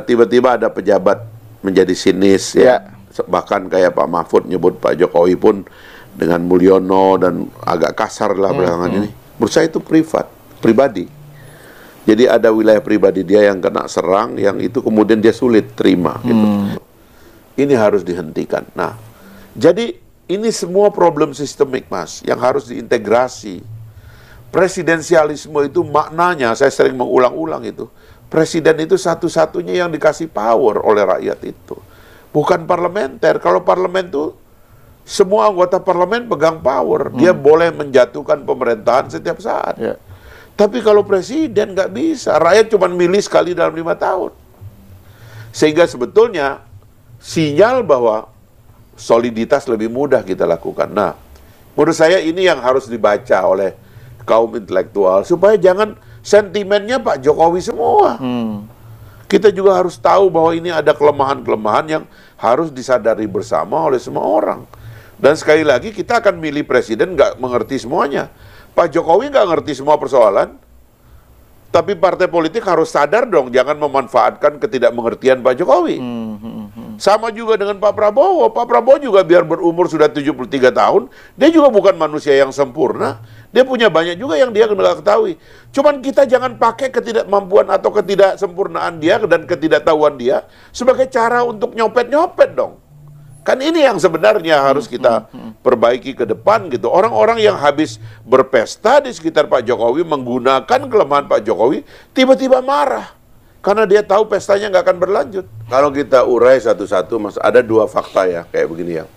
tiba-tiba ada pejabat menjadi sinis ya. Bahkan kayak Pak Mahfud nyebut Pak Jokowi pun dengan Mulyono dan agak kasar lah belakangan ini. Menurut saya itu pribadi. Jadi ada wilayah pribadi dia yang kena serang, yang itu kemudian dia sulit terima gitu. Ini harus dihentikan. Nah, jadi ini semua problem sistemik, Mas, yang harus diintegrasi. Presidensialisme itu maknanya, saya sering mengulang-ulang itu, presiden itu satu-satunya yang dikasih power oleh rakyat itu. Bukan parlementer. Kalau parlemen itu, semua anggota parlemen pegang power. Dia boleh menjatuhkan pemerintahan setiap saat. Tapi kalau presiden nggak bisa. Rakyat cuma milih sekali dalam 5 tahun. Sehingga sebetulnya sinyal bahwa soliditas lebih mudah kita lakukan. Nah, menurut saya ini yang harus dibaca oleh kaum intelektual. Supaya jangan sentimennya Pak Jokowi semua. Kita juga harus tahu bahwa ini ada kelemahan-kelemahan yang harus disadari bersama oleh semua orang. Dan sekali lagi kita akan milih presiden nggak mengerti semuanya. Pak Jokowi nggak ngerti semua persoalan. Tapi partai politik harus sadar dong, jangan memanfaatkan ketidakmengertian Pak Jokowi. Sama juga dengan Pak Prabowo. Pak Prabowo juga biar berumur sudah 73 tahun, dia juga bukan manusia yang sempurna. Dia punya banyak juga yang dia nggak ketahui. Cuman kita jangan pakai ketidakmampuan atau ketidaksempurnaan dia dan ketidaktahuan dia sebagai cara untuk nyopet-nyopet dong. Kan ini yang sebenarnya harus kita perbaiki ke depan gitu. Orang-orang yang habis berpesta di sekitar Pak Jokowi menggunakan kelemahan Pak Jokowi, tiba-tiba marah. Karena dia tahu pestanya nggak akan berlanjut. Kalau kita urai satu-satu, Mas, ada 2 fakta ya, kayak begini ya.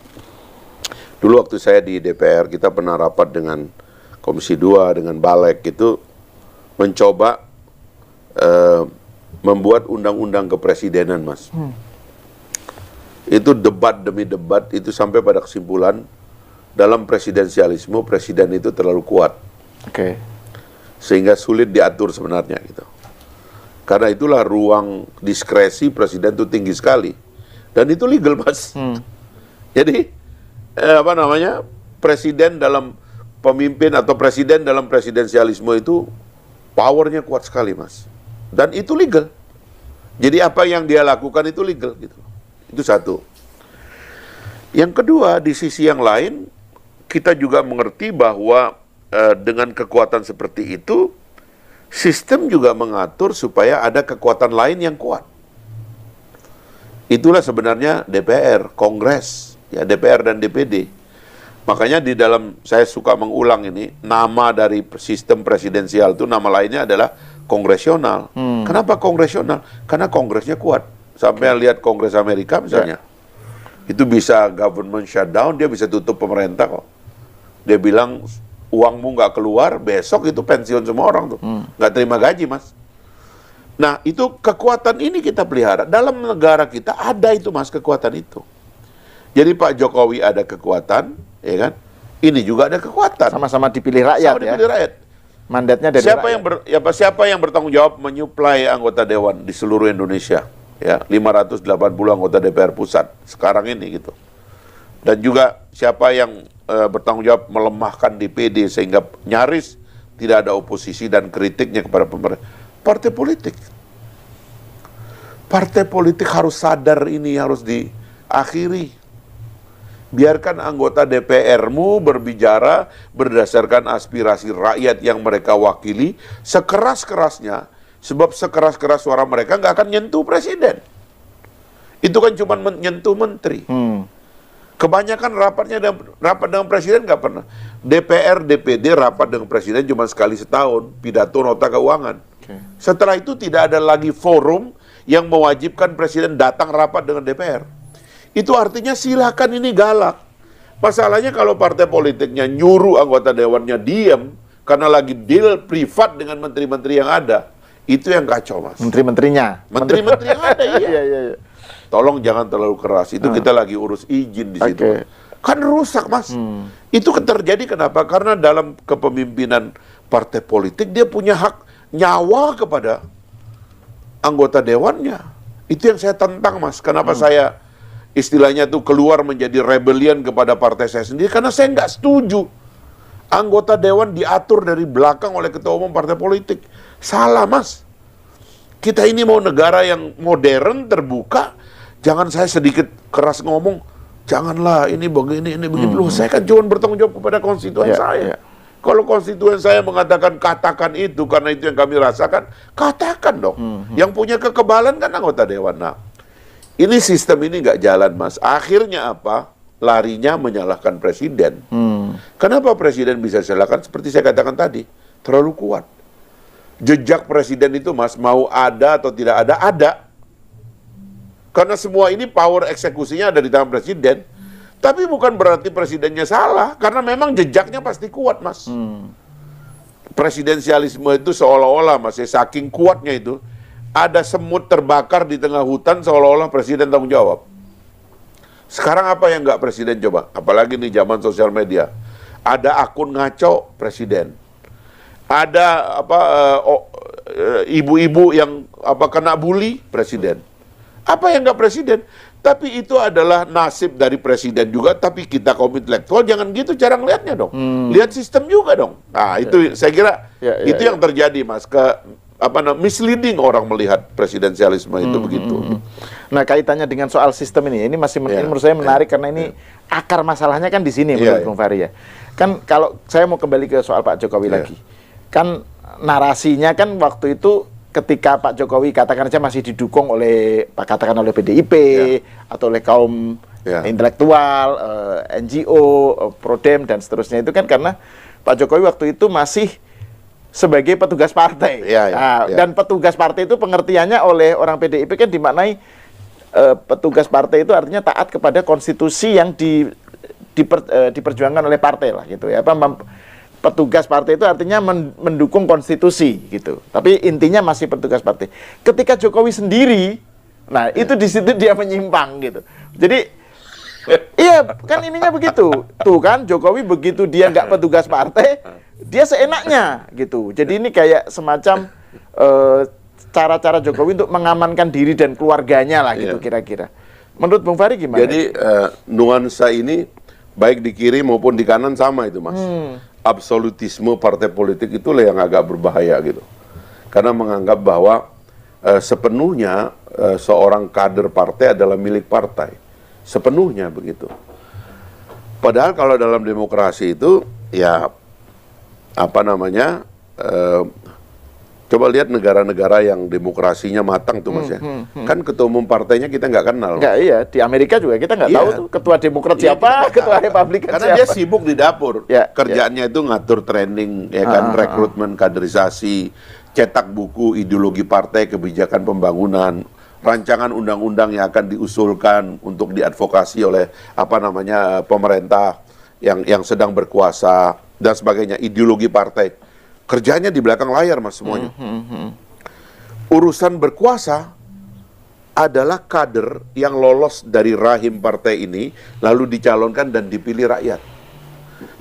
Dulu waktu saya di DPR, kita pernah rapat dengan Komisi 2, dengan Balek, itu mencoba membuat undang-undang kepresidenan, Mas. Itu debat demi debat, itu sampai pada kesimpulan, dalam presidensialisme, presiden itu terlalu kuat. Sehingga sulit diatur sebenarnya gitu. Karena itulah ruang diskresi presiden itu tinggi sekali. Dan itu legal, Mas. Jadi, presiden dalam pemimpin atau presiden dalam presidensialisme itu powernya kuat sekali, Mas. Dan itu legal. Jadi apa yang dia lakukan itu legal gitu. Itu satu. Yang kedua, di sisi yang lain, kita juga mengerti bahwa dengan kekuatan seperti itu, sistem juga mengatur supaya ada kekuatan lain yang kuat. Itulah sebenarnya DPR, Kongres, ya DPR dan DPD. Makanya di dalam, saya suka mengulang ini, nama dari sistem presidensial itu, nama lainnya adalah kongresional. Kenapa kongresional? Karena kongresnya kuat. Sampai lihat Kongres Amerika misalnya, itu bisa government shutdown, dia bisa tutup pemerintah kok. Dia bilang, uangmu nggak keluar, besok itu pensiun semua orang tuh. Nggak terima gaji, Mas. Nah, itu kekuatan ini kita pelihara. Dalam negara kita ada itu, Mas, kekuatan itu. Jadi Pak Jokowi ada kekuatan, ya kan? Ini juga ada kekuatan. Sama-sama dipilih rakyat. Sama dipilih rakyat. Mandatnya dari rakyat. Siapa yang bertanggung jawab menyuplai anggota dewan di seluruh Indonesia? Ya, 580 anggota DPR pusat sekarang ini gitu. Dan juga siapa yang bertanggung jawab melemahkan DPD sehingga nyaris tidak ada oposisi dan kritiknya kepada pemerintah? Partai politik. Partai politik harus sadar ini harus diakhiri. Biarkan anggota DPR-mu berbicara berdasarkan aspirasi rakyat yang mereka wakili sekeras-kerasnya. Sebab sekeras-keras suara mereka nggak akan nyentuh presiden. Itu kan cuma menyentuh menteri. Kebanyakan rapat dengan presiden nggak pernah. DPR, DPD rapat dengan presiden cuma sekali setahun, pidato nota keuangan. Setelah itu tidak ada lagi forum yang mewajibkan presiden datang rapat dengan DPR. Itu artinya silakan ini galak. Masalahnya kalau partai politiknya nyuruh anggota dewannya diam karena lagi deal privat dengan menteri-menteri yang ada, itu yang kacau, Mas. Menteri-menterinya. Menteri-menteri yang ada, iya. Tolong jangan terlalu keras. Itu kita lagi urus izin di situ. Kan rusak, Mas. Itu terjadi kenapa? Karena dalam kepemimpinan partai politik dia punya hak nyawa kepada anggota dewannya. Itu yang saya tentang, Mas. Kenapa saya istilahnya tuh keluar menjadi rebellion kepada partai saya sendiri? Karena saya nggak setuju anggota dewan diatur dari belakang oleh ketua umum partai politik. Salah, Mas. Kita ini mau negara yang modern, terbuka. Jangan saya sedikit keras ngomong, janganlah ini begini, ini begitu. Loh, saya kan cuma bertanggung jawab kepada konstituen saya. Kalau konstituen saya mengatakan katakan itu karena itu yang kami rasakan, katakan dong. Yang punya kekebalan kan anggota dewan. Nah, ini sistem ini nggak jalan, Mas. Akhirnya apa? Larinya menyalahkan presiden. Kenapa presiden bisa salahkan? Seperti saya katakan tadi, terlalu kuat. Jejak presiden itu, Mas, mau ada atau tidak ada, ada. Karena semua ini power eksekusinya ada di tangan presiden. Tapi bukan berarti presidennya salah, karena memang jejaknya pasti kuat, Mas. Presidensialisme itu seolah-olah, Mas, saking kuatnya itu, ada semut terbakar di tengah hutan seolah-olah presiden tanggung jawab. Sekarang apa yang nggak presiden coba? Apalagi nih zaman sosial media. Ada akun ngaco presiden. Ada ibu-ibu yang kena bully presiden. Apa yang nggak presiden? Tapi itu adalah nasib dari presiden juga, tapi kita kaum intelektual jangan gitu cara ngelihatnya dong. Lihat sistem juga dong. Nah, itu saya kira itu yang terjadi, Mas, misleading orang melihat presidensialisme itu begitu. Nah, kaitannya dengan soal sistem ini masih menurut saya menarik karena ini akar masalahnya kan di sini menurut Bung Fahri ya. Kan kalau saya mau kembali ke soal Pak Jokowi lagi. Kan narasinya kan waktu itu ketika Pak Jokowi katakan saja masih didukung oleh PDIP atau oleh kaum intelektual, NGO, Prodem dan seterusnya itu kan karena Pak Jokowi waktu itu masih sebagai petugas partai. Dan petugas partai itu pengertiannya oleh orang PDIP kan dimaknai petugas partai itu artinya taat kepada konstitusi yang diperjuangkan oleh partai lah gitu ya. Petugas partai itu artinya mendukung konstitusi gitu. Tapi intinya masih petugas partai. Ketika Jokowi sendiri, nah itu di situ dia menyimpang gitu. Jadi iya kan ininya begitu. Tuh kan Jokowi begitu dia nggak petugas partai, dia seenaknya gitu. Jadi ini kayak semacam cara-cara Jokowi untuk mengamankan diri dan keluarganya lah gitu kira-kira. Menurut Bung Fahri gimana? Jadi nuansa ini baik di kiri maupun di kanan sama itu, Mas. Absolutisme partai politik itulah yang agak berbahaya gitu. Karena menganggap bahwa sepenuhnya seorang kader partai adalah milik partai. Sepenuhnya begitu. Padahal kalau dalam demokrasi itu ya coba lihat negara-negara yang demokrasinya matang tuh, Mas ya. Kan ketua umum partainya kita nggak kenal. Nggak, iya. Di Amerika juga kita nggak tahu tuh ketua Demokrat siapa, ketua Republikan karena siapa. dia sibuk di dapur. Kerjaannya itu ngatur training, ya kan, rekrutmen, kaderisasi, cetak buku, ideologi partai, kebijakan pembangunan, rancangan undang-undang yang akan diusulkan untuk diadvokasi oleh pemerintah yang sedang berkuasa dan sebagainya, ideologi partai. Kerjanya di belakang layar, Mas, semuanya. Urusan berkuasa adalah kader yang lolos dari rahim partai ini, lalu dicalonkan dan dipilih rakyat.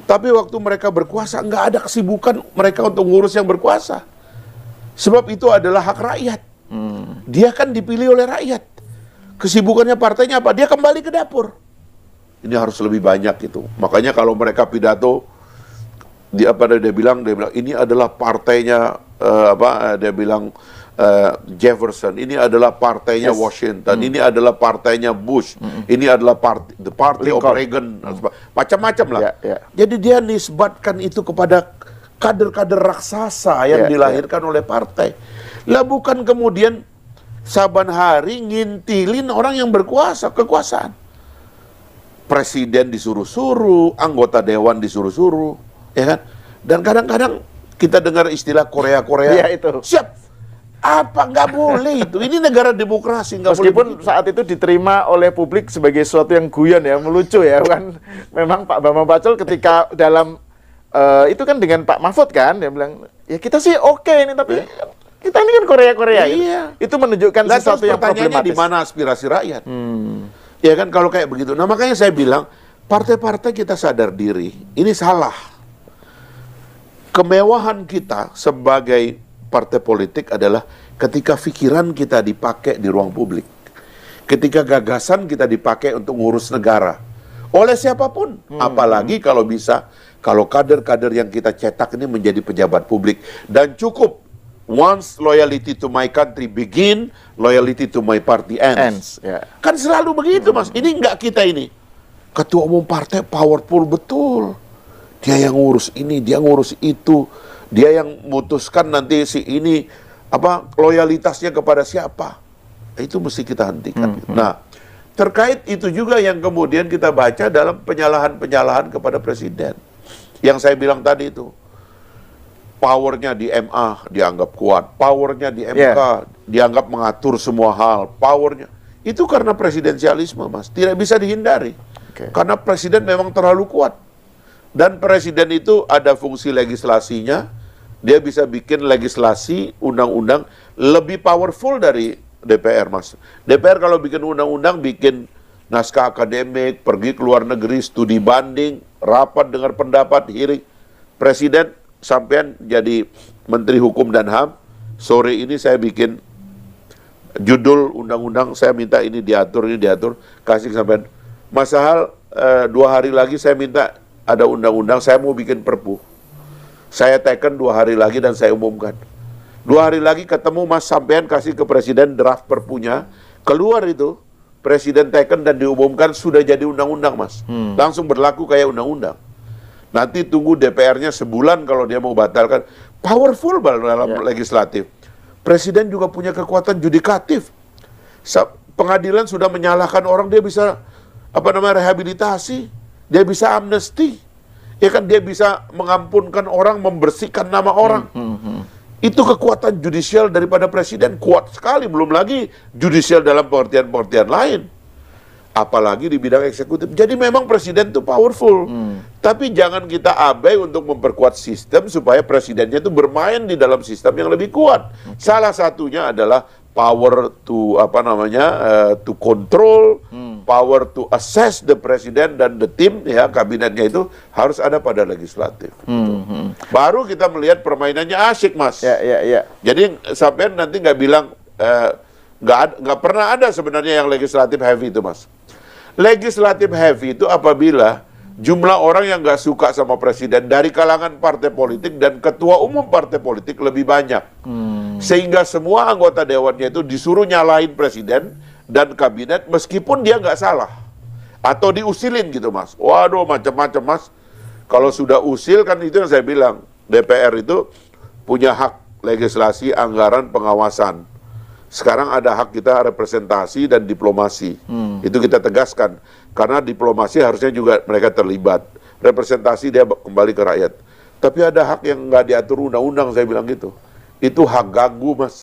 Tapi waktu mereka berkuasa, nggak ada kesibukan mereka untuk ngurus yang berkuasa. Sebab itu adalah hak rakyat. Dia kan dipilih oleh rakyat. Kesibukannya partainya apa? Dia kembali ke dapur. Ini harus lebih banyak itu. Makanya kalau mereka pidato, dia bilang ini adalah partainya Jefferson, ini adalah partainya Washington, ini adalah partainya Bush, ini adalah the party of Reagan, macam-macam lah. Jadi dia nisbatkan itu kepada kader-kader raksasa yang dilahirkan oleh partai. Lah bukan kemudian saban hari ngintilin orang yang berkuasa, kekuasaan. Presiden disuruh-suruh, anggota dewan disuruh-suruh. Ya kan? Dan kadang-kadang kita dengar istilah Korea-Korea. Itu. Siap. Apa? Nggak boleh itu. Ini negara demokrasi. Meskipun saat itu diterima oleh publik sebagai sesuatu yang guyon ya, melucu ya kan. Memang Pak Bambang Pacul ketika dalam itu kan dengan Pak Mahfud kan, dia bilang, ya kita sih oke ini, tapi kita ini kan Korea-Korea. Itu menunjukkan sesuatu yang problematis. Di mana aspirasi rakyat? Ya kan kalau kayak begitu. Nah makanya saya bilang, partai-partai kita sadar diri. Ini salah. Kemewahan kita sebagai partai politik adalah ketika pikiran kita dipakai di ruang publik. Ketika gagasan kita dipakai untuk ngurus negara. Oleh siapapun. Apalagi kalau bisa, kalau kader-kader yang kita cetak ini menjadi pejabat publik. Dan cukup once loyalty to my country begin, loyalty to my party ends. Kan selalu begitu, Mas. Ini enggak kita ini. Ketua umum partai powerful betul. Dia yang ngurus ini, dia ngurus itu. Dia yang memutuskan nanti si ini loyalitasnya kepada siapa. Itu mesti kita hentikan. Nah, terkait itu juga yang kemudian kita baca dalam penyalahan-penyalahan kepada presiden. Yang saya bilang tadi itu. Powernya di MA dianggap kuat. Powernya di MK dianggap mengatur semua hal. Powernya. Itu karena presidensialisme, Mas. Tidak bisa dihindari. Karena presiden memang terlalu kuat. Dan presiden itu ada fungsi legislasinya. Dia bisa bikin legislasi, undang-undang lebih powerful dari DPR, Mas. DPR kalau bikin undang-undang, bikin naskah akademik, pergi ke luar negeri, studi banding, rapat dengar pendapat, hearing. Presiden sampean jadi Menteri Hukum dan HAM, sore ini saya bikin judul undang-undang, saya minta ini diatur, kasih sampean. Mas Sahal, 2 hari lagi saya minta ada undang-undang, saya mau bikin perpu. Saya teken 2 hari lagi dan saya umumkan. 2 hari lagi ketemu Mas sampean kasih ke Presiden draft perpunya, keluar itu, Presiden teken dan diumumkan sudah jadi undang-undang, Mas. Langsung berlaku kayak undang-undang. Nanti tunggu DPR-nya sebulan kalau dia mau batalkan. Powerful dalam legislatif. Presiden juga punya kekuatan judikatif. Pengadilan sudah menyalahkan orang, dia bisa rehabilitasi, dia bisa amnesti, ya kan, dia bisa mengampunkan orang, membersihkan nama orang. Itu kekuatan judicial daripada presiden kuat sekali, belum lagi judicial dalam pengertian-pengertian lain, apalagi di bidang eksekutif. Jadi memang presiden itu powerful, tapi jangan kita abai untuk memperkuat sistem supaya presidennya itu bermain di dalam sistem yang lebih kuat. Salah satunya adalah power to to control, power to assess the president dan the team, ya, kabinetnya itu harus ada pada legislatif. Baru kita melihat permainannya asyik, Mas. Jadi sampai nanti nggak bilang nggak pernah ada sebenarnya yang legislatif heavy itu, Mas. Legislatif heavy itu apabila jumlah orang yang nggak suka sama presiden dari kalangan partai politik dan ketua umum partai politik lebih banyak. Sehingga semua anggota dewannya itu disuruh nyalahin presiden dan kabinet meskipun dia nggak salah. Atau diusilin gitu, Mas. Waduh, macam-macam, Mas. Kalau sudah usil, kan itu yang saya bilang. DPR itu punya hak legislasi, anggaran, pengawasan. Sekarang ada hak kita representasi dan diplomasi. Itu kita tegaskan. Karena diplomasi harusnya juga mereka terlibat. Representasi dia kembali ke rakyat. Tapi ada hak yang nggak diatur undang-undang, saya bilang gitu. Itu hak ganggu, Mas.